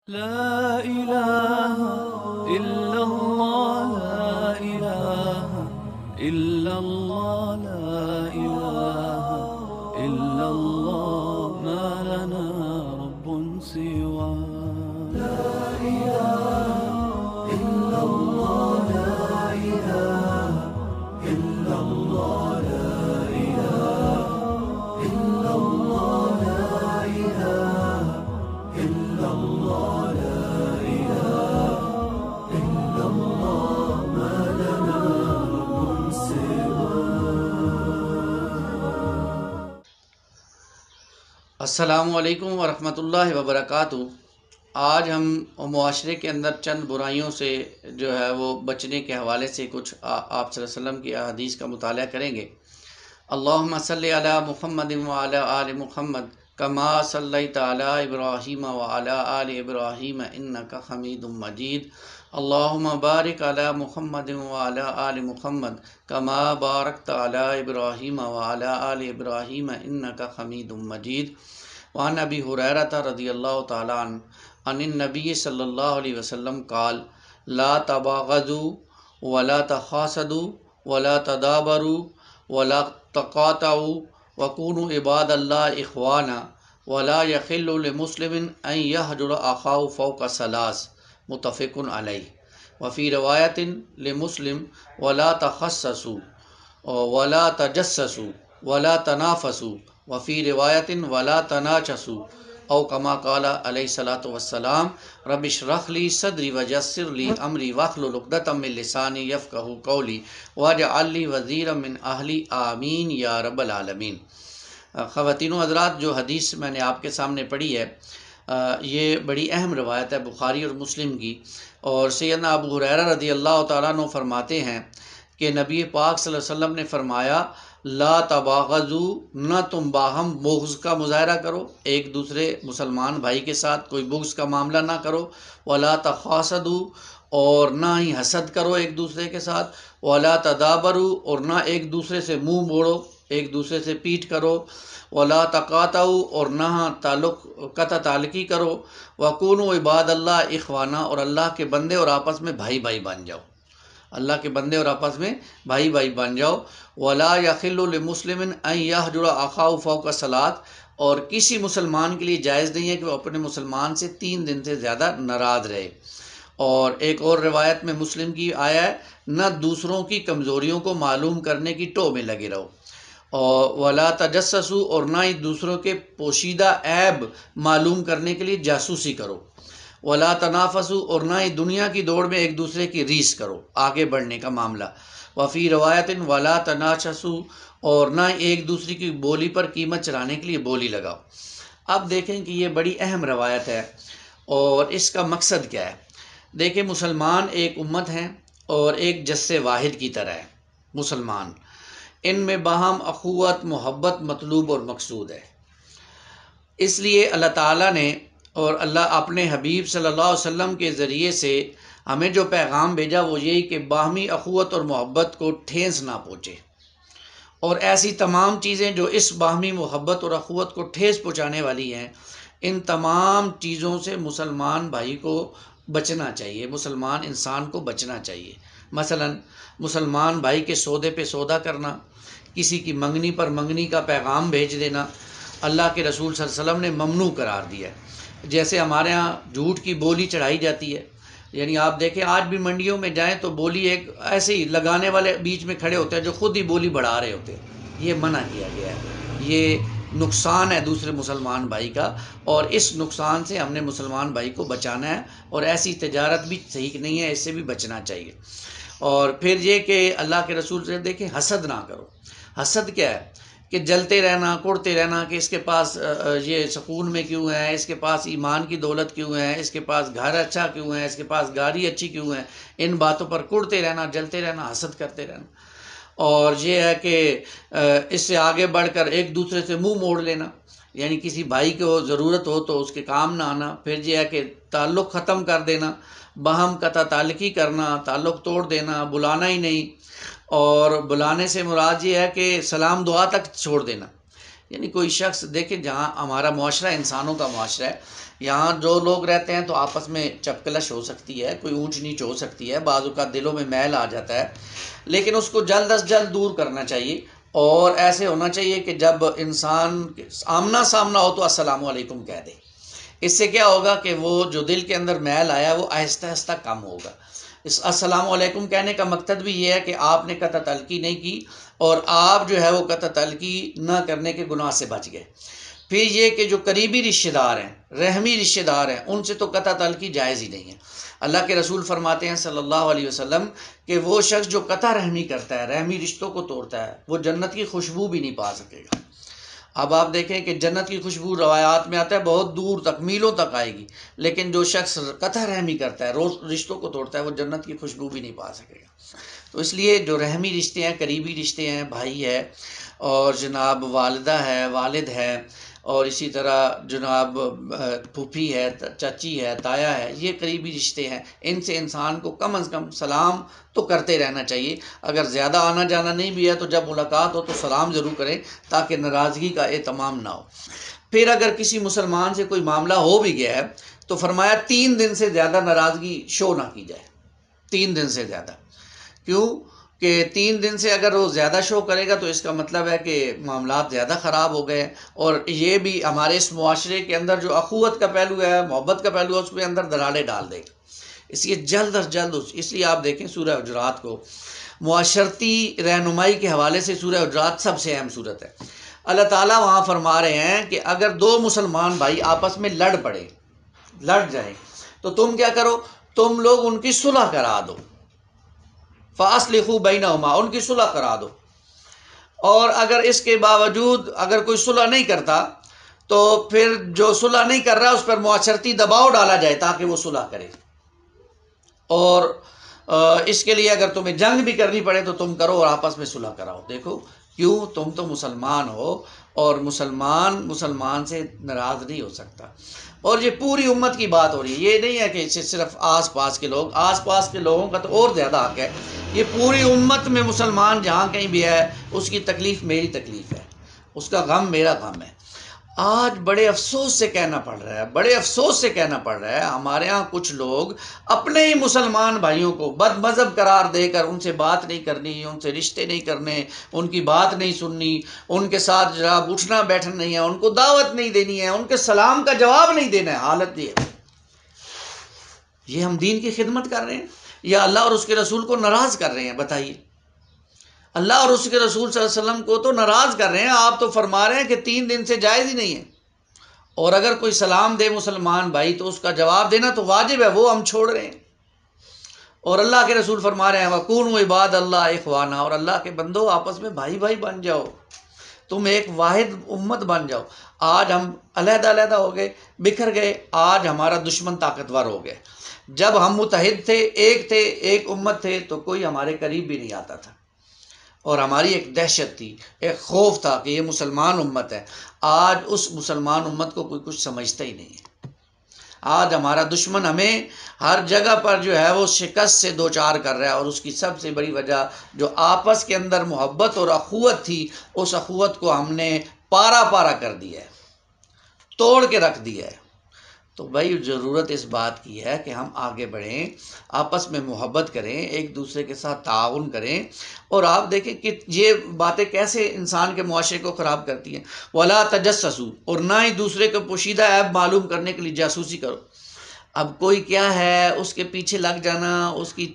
لا إله إلا الله لا إله إلا الله لا إله إلا الله ما لنا رب سوى لا إله إلا الله لا إله إلا الله لا إله إلا الله لا إله إلا الله السلام علیکم ورحمۃ اللہ وبرکاتہ۔ آج ہم معاشرے کے اندر چند برائیوں سے جو ہے وہ بچنے کے حوالے سے کچھ آپ صلی اللہ علیہ وسلم کی احادیث کا مطالعہ کریں گے۔ اللہم صلی علی محمد وعلی آل محمد کما صلیت علی ابراہیم وعلی آل ابراہیم انک حمید مجید۔ اللہم بارک علی محمد وعلی آل محمد کما بارکت علی ابراہیم وعلی آل ابراہیم انک حمید مجید۔ وعن ابی ہریرہ رضی اللہ تعالی عنہ عن النبی صلی اللہ علیہ وسلم قال لا تباغضوا ولا تحاسدوا ولا تدابروا ولا تقاطعوا وكونوا عباد الله اخوانا ولا يحل لمسلم ان يهجر اخاه فوق ثلاث متفق علیہ۔ وفی روایت لمسلم ولا تخصصوا ولا تجسسوا ولا تنافسوا وفی روایت ولا تناچسوا او کما قال علیہ الصلوۃ والسلام رب اشرح لی صدری ویسر لی امری واحلل عقدۃ من لسانی یفقہوا قولی واجعل لی وزیرا من اہلی آمین یا رب العالمین۔ خواتین و حضرات، جو حدیث میں نے آپ کے سامنے پڑھی ہے یہ بڑی اہم روایت ہے بخاری اور مسلم کی، اور سیدنا ابو ہریرہ رضی اللہ تعالیٰ عنہ فرماتے ہیں کہ نبی پاک صلی اللہ علیہ وسلم نے فرمایا لا تباغضوا، نہ تم باہم بغض کا مظاہرہ کرو، ایک دوسرے مسلمان بھائی کے ساتھ کوئی بغض کا معاملہ نہ کرو، ولا تحاسدوا، اور نہ ہی حسد کرو ایک دوسرے کے ساتھ، ولا تدابروا، اور نہ ایک دوسرے سے منہ موڑو، ایک دوسرے سے پیٹ کرو، ولا تقاطعوا، اور نہ قطع تعلقی کرو، وکونوا عباد اللہ اخوانا، اور اللہ کے بندے اور آپس میں بھائی بھائی بن جاؤ، اللہ کے بندے اور آپس میں بھائی بھائی بن جاؤ۔ ولا یحل لمسلم ان یہجر اخاہ فوق ثلاث، اور کسی مسلمان کے لیے جائز نہیں ہے کہ وہ اپنے مسلمان سے 3 دن سے زیادہ ناراض رہے۔ اور ایک اور روایت میں مسلم کی آیا ہے نہ دوسروں کی کمزوریوں کو معلوم کرنے کی ٹو میں لگے رہو، اور ولا تجسسوا، اور نہ ہی دوسروں کے پوشیدہ عیب معلوم کرنے کے لیے جاسوسی کرو، ولا تنافسوا، اور نہ ہی دنیا کی دوڑ میں ایک دوسرے کی ریس کرو، آگے بڑھنے کا معاملہ، وفی روایت ولا تناچسوا، اور نہ ایک دوسرے کی بولی پر قیمت چڑھانے کے لیے بولی لگاؤ۔ اب دیکھیں کہ یہ بڑی اہم روایت ہے، اور اس کا مقصد کیا ہے؟ دیکھیں، مسلمان ایک امت ہیں اور ایک جس واحد کی طرح ہے مسلمان، ان میں باہم اخوت محبت مطلوب اور مقصود ہے۔ اس لیے اللہ تعالیٰ نے اور اللہ اپنے حبیب صلی اللہ علیہ وسلم کے ذریعے سے ہمیں جو پیغام بھیجا وہ یہی کہ باہمی اخوت اور محبت کو ٹھیس نہ پہنچے، اور ایسی تمام چیزیں جو اس باہمی محبت اور اخوت کو ٹھیس پہنچانے والی ہیں، ان تمام چیزوں سے مسلمان بھائی کو بچنا چاہیے، مسلمان انسان کو بچنا چاہیے۔ مثلا مسلمان بھائی کے سودے پہ سودا کرنا، کسی کی منگنی پر منگنی کا پیغام بھیج دینا، اللہ کے رسول صلی اللہ علیہ وسلم نے ممنوع قرار دیا ہے۔ جیسے ہمارے ہاں جھوٹ کی بولی چڑھائی جاتی ہے، یعنی آپ دیکھیں آج بھی منڈیوں میں جائیں تو بولی ایک ایسے ہی لگانے والے بیچ میں کھڑے ہوتے ہیں جو خود ہی بولی بڑھا رہے ہوتے ہیں، یہ منع کیا گیا ہے، یہ نقصان ہے دوسرے مسلمان بھائی کا، اور اس نقصان سے ہم نے مسلمان بھائی کو بچانا ہے، اور ایسی تجارت بھی صحیح نہیں ہے، اس سے بھی بچنا چاہیے۔ اور پھر یہ کہ اللہ کے رسول سے دیکھیں حسد نہ کرو۔ حسد کیا ہے؟ کہ جلتے رہنا، کوڑتے رہنا کہ اس کے پاس یہ سکون میں کیوں ہے، اس کے پاس ایمان کی دولت کیوں ہے، اس کے پاس گھر اچھا کیوں ہے، اس کے پاس گاڑی اچھی کیوں ہے، ان باتوں پر کوڑتے رہنا، جلتے رہنا، حسد کرتے رہنا۔ اور یہ ہے کہ اس سے آگے بڑھ کر ایک دوسرے سے منہ موڑ لینا، یعنی کسی بھائی کو ضرورت ہو تو اس کے کام نہ آنا۔ پھر یہ ہے کہ تعلق ختم کر دینا، باہم قطع تعلقی کرنا، تعلق توڑ دینا، بلانا ہی نہیں، اور بلانے سے مراد یہ ہے کہ سلام دعا تک چھوڑ دینا، یعنی کوئی شخص دیکھیں، جہاں ہمارا معاشرہ انسانوں کا معاشرہ ہے، یہاں جو لوگ رہتے ہیں تو آپس میں چپکلش ہو سکتی ہے، کوئی اونچ نیچ ہو سکتی ہے، بعض اوقات دلوں میں میل آ جاتا ہے، لیکن اس کو جلد از جلد دور کرنا چاہیے، اور ایسے ہونا چاہیے کہ جب انسان آمنا سامنا ہو تو السلام علیکم کہہ دے۔ اس سے کیا ہوگا کہ وہ جو دل کے اندر میل آیا وہ آہستہ آہستہ کم ہوگا۔ اس السلام علیکم کہنے کا مقصد بھی یہ ہے کہ آپ نے قطع تلقی نہیں کی، اور آپ جو ہے وہ قطع تلقی نہ کرنے کے گناہ سے بچ گئے۔ پھر یہ کہ جو قریبی رشتہ دار ہیں، رحمی رشتہ دار ہیں، ان سے تو قطع تلقی جائز ہی نہیں ہے۔ اللہ کے رسول فرماتے ہیں صلی اللہ علیہ وسلم کہ وہ شخص جو قطع رحمی کرتا ہے، رحمی رشتوں کو توڑتا ہے، وہ جنت کی خوشبو بھی نہیں پا سکے گا۔ اب آپ دیکھیں کہ جنت کی خوشبو روایات میں آتا ہے بہت دور تک، میلوں تک آئے گی، لیکن جو شخص قطع رحمی کرتا ہے، رشتوں کو توڑتا ہے، وہ جنت کی خوشبو بھی نہیں پا سکے گا۔ تو اس لیے جو رحمی رشتے ہیں، قریبی رشتے ہیں، بھائی ہے، اور جناب والدہ ہے، والد ہے، اور اسی طرح جناب پھوپھی ہے، چاچی ہے، تایا ہے، یہ قریبی رشتے ہیں، ان سے انسان کو کم از کم سلام تو کرتے رہنا چاہیے۔ اگر زیادہ آنا جانا نہیں بھی ہے تو جب ملاقات ہو تو سلام ضرور کریں، تاکہ ناراضگی کا اہتمام نہ ہو۔ پھر اگر کسی مسلمان سے کوئی معاملہ ہو بھی گیا ہے تو فرمایا 3 دن سے زیادہ ناراضگی شو نہ کی جائے، 3 دن سے زیادہ۔ کیوں کہ 3 دن سے اگر وہ زیادہ شو کرے گا تو اس کا مطلب ہے کہ معاملات زیادہ خراب ہو گئے، اور یہ بھی ہمارے اس معاشرے کے اندر جو اخوت کا پہلو ہے، محبت کا پہلو ہے، اس کے اندر دراڑیں ڈال دے گا۔ اس لیے جلد از جلد اس لیے آپ دیکھیں سورہ حجرات کو معاشرتی رہنمائی کے حوالے سے سورہ حجرات سب سے اہم صورت ہے۔ اللہ تعالیٰ وہاں فرما رہے ہیں کہ اگر 2 مسلمان بھائی آپس میں لڑ جائیں تو تم کیا کرو، تم لوگ ان کی صلح کرا دو، فَأَصْلِحُوا بَيْنَهُمَا، ان کی صلح کرا دو۔ اور اگر اس کے باوجود اگر کوئی صلح نہیں کرتا تو پھر جو صلح نہیں کر رہا اس پر معاشرتی دباؤ ڈالا جائے تاکہ وہ صلح کرے، اور اس کے لیے اگر تمہیں جنگ بھی کرنی پڑے تو تم کرو اور آپس میں صلح کراؤ۔ دیکھو کیوں، تم تو مسلمان ہو، اور مسلمان سے ناراض نہیں ہو سکتا۔ اور یہ پوری امت کی بات ہو رہی ہے، یہ نہیں ہے کہ صرف آس پاس کے لوگ، آس پاس کے لوگوں کا تو اور زیادہ حق ہے، یہ پوری امت میں مسلمان جہاں کہیں بھی ہے اس کی تکلیف میری تکلیف ہے، اس کا غم میرا غم ہے۔ آج بڑے افسوس سے کہنا پڑ رہا ہے ہمارے ہاں کچھ لوگ اپنے ہی مسلمان بھائیوں کو بد مذہب قرار دے کر ان سے بات نہیں کرنی، ان سے رشتے نہیں کرنے، ان کی بات نہیں سننی، ان کے ساتھ جناب اٹھنا بیٹھنا نہیں ہے، ان کو دعوت نہیں دینی ہے، ان کے سلام کا جواب نہیں دینا ہے۔ حالت یہ ہم دین کی خدمت کر رہے ہیں یا اللہ اور اس کے رسول کو ناراض کر رہے ہیں؟ بتائیے، اللہ اور اس کے رسول صلی اللہ علیہ وسلم کو تو ناراض کر رہے ہیں۔ آپ تو فرما رہے ہیں کہ 3 دن سے جائز ہی نہیں ہے، اور اگر کوئی سلام دے مسلمان بھائی تو اس کا جواب دینا تو واجب ہے، وہ ہم چھوڑ رہے ہیں۔ اور اللہ کے رسول فرما رہے ہیں وَكُونُوا عِبَادَ اللَّهِ إِخْوَانًا، اور اللہ کے بندو آپس میں بھائی بھائی بن جاؤ، تم ایک واحد امت بن جاؤ۔ آج ہم علیحدہ ہو گئے، بکھر گئے، آج ہمارا دشمن طاقتور ہو گئے۔ جب ہم متحد تھے، ایک امت تھے، تو کوئی ہمارے قریب بھی نہیں آتا تھا، اور ہماری ایک دہشت تھی، ایک خوف تھا کہ یہ مسلمان امت ہے۔ آج اس مسلمان امت کو کوئی کچھ سمجھتا ہی نہیں ہے۔ آج ہمارا دشمن ہمیں ہر جگہ پر جو ہے وہ شکست سے دوچار کر رہا ہے، اور اس کی سب سے بڑی وجہ جو آپس کے اندر محبت اور اخوت تھی، اس اخوت کو ہم نے پارا کر دیا ہے، توڑ کے رکھ دیا ہے۔ تو بھائی ضرورت اس بات کی ہے کہ ہم آگے بڑھیں، آپس میں محبت کریں، ایک دوسرے کے ساتھ تعاون کریں۔ اور آپ دیکھیں کہ یہ باتیں کیسے انسان کے معاشرے کو خراب کرتی ہیں۔ وَلَا تَجَسَّسُوا، اور نہ ہی دوسرے کو پوشیدہ عیب معلوم کرنے کے لیے جاسوسی کرو۔ اب کوئی کیا ہے اس کے پیچھے لگ جانا، اس کی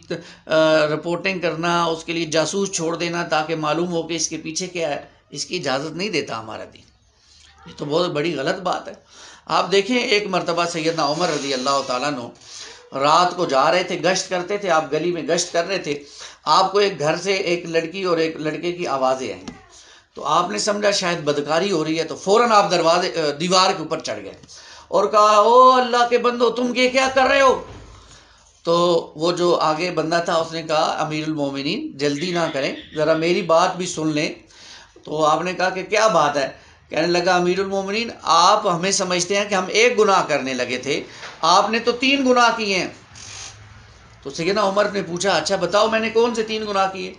رپورٹنگ کرنا، اس کے لیے جاسوس چھوڑ دینا تاکہ معلوم ہو کہ اس کے پیچھے کیا ہے، اس کی اجازت نہیں دیتا ہمارا دین۔ یہ تو بہت بڑی غلط بات ہے۔ آپ دیکھیں ایک مرتبہ سیدنا عمر رضی اللہ تعالیٰ عنہ رات کو جا رہے تھے، گشت کرتے تھے، آپ گلی میں گشت کر رہے تھے، آپ کو ایک گھر سے ایک لڑکی اور ایک لڑکے کی آوازیں آئیں، تو آپ نے سمجھا شاید بدکاری ہو رہی ہے، تو فوراً آپ دیوار کے اوپر چڑھ گئے اور کہا او اللہ کے بندو تم یہ کیا کر رہے ہو؟ تو وہ جو آگے بندہ تھا اس نے کہا امیر المومنین جلدی نہ کریں، ذرا میری بات بھی سن لیں۔ تو آپ نے کہا کہ کیا بات ہے؟ کہنے لگا امیر المومنین آپ ہمیں سمجھتے ہیں کہ ہم ایک گناہ کرنے لگے تھے، آپ نے تو 3 گناہ کیے ہیں۔ تو سیدنا عمر نے پوچھا اچھا بتاؤ میں نے کون سے 3 گناہ کیے؟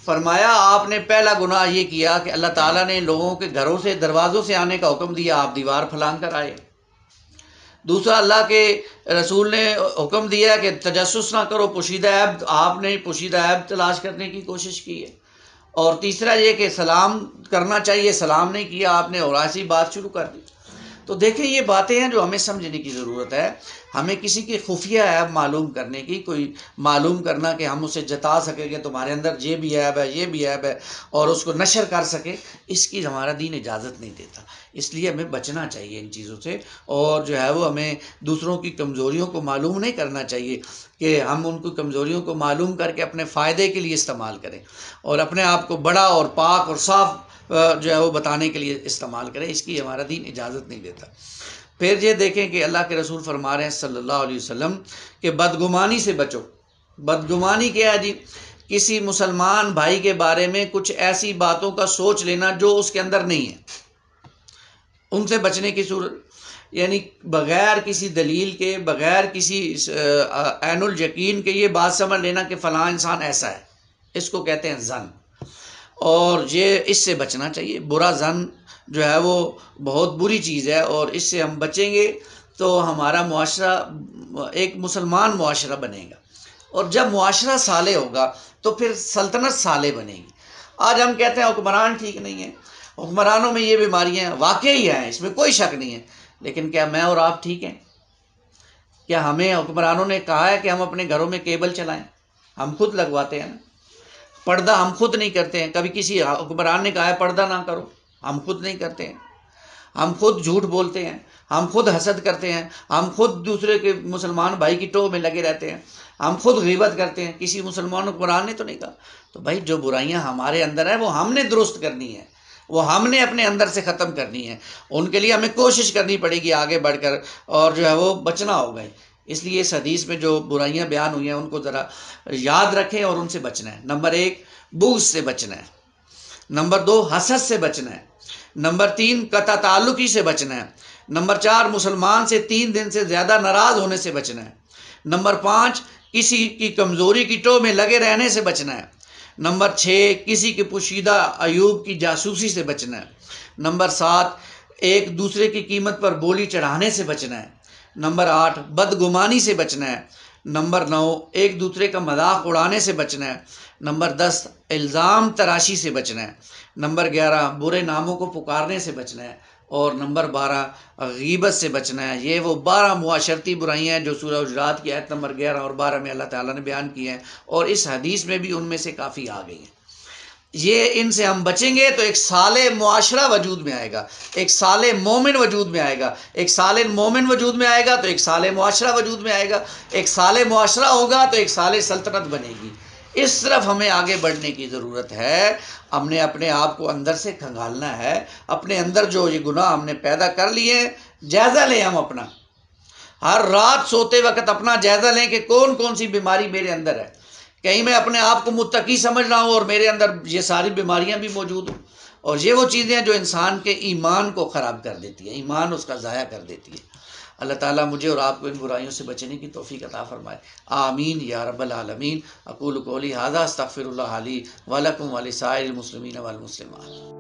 فرمایا آپ نے پہلا گناہ یہ کیا کہ اللہ تعالیٰ نے لوگوں کے گھروں سے دروازوں سے آنے کا حکم دیا، آپ دیوار پھلانگ کر آئے۔ دوسرا اللہ کے رسول نے حکم دیا کہ تجسس نہ کرو، پوشیدہ عیب، آپ نے پوشیدہ عیب تلاش کرنے کی کوشش کی ہے۔ اور تیسرا یہ کہ سلام کرنا چاہیے، سلام نہیں کیا آپ نے اور ایسی بات شروع کر دی۔ تو دیکھیں یہ باتیں ہیں جو ہمیں سمجھنے کی ضرورت ہے۔ ہمیں کسی کی خفیہ عیب معلوم کرنے کی، کوئی معلوم کرنا کہ ہم اسے جتا سکیں کہ تمہارے اندر یہ بھی عیب ہے، یہ بھی عیب ہے، اور اس کو نشر کر سکے، اس کی ہمارا دین اجازت نہیں دیتا۔ اس لیے ہمیں بچنا چاہیے ان چیزوں سے، اور جو ہے وہ ہمیں دوسروں کی کمزوریوں کو معلوم نہیں کرنا چاہیے کہ ہم ان کی کمزوریوں کو معلوم کر کے اپنے فائدے کے لیے استعمال کریں، اور اپنے آپ کو بڑا اور پاک اور صاف جو ہے وہ بتانے کے لیے استعمال کریں۔ اس کی ہمارا دین اجازت نہیں دیتا۔ پھر یہ دیکھیں کہ اللہ کے رسول فرما رہے ہیں صلی اللہ علیہ وسلم کہ بدگمانی سے بچو۔ بدگمانی کیا ہے جی؟ کسی مسلمان بھائی کے بارے میں کچھ ایسی باتوں کا سوچ لینا جو اس کے اندر نہیں ہے، ان سے بچنے کی صورت، یعنی بغیر کسی دلیل کے، بغیر کسی عین الیقین کے یہ بات سمجھ لینا کہ فلاں انسان ایسا ہے، اس کو کہتے ہیں ظن، اور یہ اس سے بچنا چاہیے۔ برا ظن جو ہے وہ بہت بری چیز ہے، اور اس سے ہم بچیں گے تو ہمارا معاشرہ ایک مسلمان معاشرہ بنے گا، اور جب معاشرہ صالح ہوگا تو پھر سلطنت صالح بنے گی۔ آج ہم کہتے ہیں حکمران ٹھیک نہیں ہیں، حکمرانوں میں یہ بیماریاں ہیں، واقعی ہیں، اس میں کوئی شک نہیں ہے، لیکن کیا میں اور آپ ٹھیک ہیں؟ کیا ہمیں حکمرانوں نے کہا ہے کہ ہم اپنے گھروں میں کیبل چلائیں؟ ہم خود لگواتے ہیں نا۔ پردہ ہم خود نہیں کرتے ہیں، کبھی کسی حکمران نے کہا ہے پردہ نہ کرو، ہم خود نہیں کرتے ہیں۔ ہم خود جھوٹ بولتے ہیں، ہم خود حسد کرتے ہیں، ہم خود دوسرے کے مسلمان بھائی کی ٹوہ میں لگے رہتے ہیں، ہم خود غیبت کرتے ہیں۔ کسی مسلمان حکمران نے تو نہیں کہا۔ تو بھائی جو برائیاں ہمارے اندر ہیں وہ ہم نے درست کرنی ہے، وہ ہم نے اپنے اندر سے ختم کرنی ہے، ان کے لیے ہمیں کوشش کرنی پڑے گی آگے بڑھ کر، اور جو ہے وہ بچنا ہوگا۔ اس لیے اس حدیث میں جو برائیاں بیان ہوئی ہیں ان کو ذرا یاد رکھیں اور ان سے بچنا ہے۔ نمبر 1 بغض سے بچنا ہے، نمبر 2 حسد سے بچنا ہے، نمبر 3 قطع تعلقی سے بچنا ہے، نمبر 4 مسلمان سے 3 دن سے زیادہ ناراض ہونے سے بچنا ہے، نمبر 5 کسی کی کمزوری کی ٹوہ میں لگے رہنے سے بچنا ہے، نمبر 6 کسی کے پوشیدہ عیوب کی جاسوسی سے بچنا ہے، نمبر 7 ایک دوسرے کی قیمت پر بولی چڑھانے سے بچنا ہے، نمبر 8 بدگمانی سے بچنا ہے، نمبر 9 ایک دوسرے کا مذاق اڑانے سے بچنا ہے، نمبر 10 الزام تراشی سے بچنا ہے، نمبر 11 برے ناموں کو پکارنے سے بچنا ہے، اور نمبر 12 غیبت سے بچنا ہے۔ یہ وہ 12 معاشرتی برائیاں ہیں جو سورہ حجرات کی آیت نمبر 11 اور 12 میں اللہ تعالیٰ نے بیان کی ہیں، اور اس حدیث میں بھی ان میں سے کافی آ گئی ہیں۔ یہ ان سے ہم بچیں گے تو ایک صالح معاشرہ وجود میں آئے گا، ایک صالح مومن وجود میں آئے گا، ایک صالح مومن وجود میں آئے گا تو ایک صالح معاشرہ وجود میں آئے گا، ایک صالح معاشرہ ہوگا تو ایک صالح سلطنت بنے گی۔ اس طرف ہمیں آگے بڑھنے کی ضرورت ہے۔ ہم نے اپنے آپ کو اندر سے کھنگالنا ہے، اپنے اندر جو یہ گناہ ہم نے پیدا کر لیے ہیں جائزہ لیں، ہم اپنا ہر رات سوتے وقت اپنا جائزہ لیں کہ کون کون سی بیماری میرے اندر ہے۔ کہیں میں اپنے آپ کو متقی سمجھ رہا ہوں اور میرے اندر یہ ساری بیماریاں بھی موجود ہوں، اور یہ وہ چیزیں ہیں جو انسان کے ایمان کو خراب کر دیتی ہیں، ایمان اس کا ضائع کر دیتی ہے۔ اللہ تعالیٰ مجھے اور آپ کو ان برائیوں سے بچنے کی توفیق عطا فرمائے، آمین یا رب العالمین۔ اقول قولی ھذا استغفر اللہ لی ولکم ولسائر المسلمین والمسلمات۔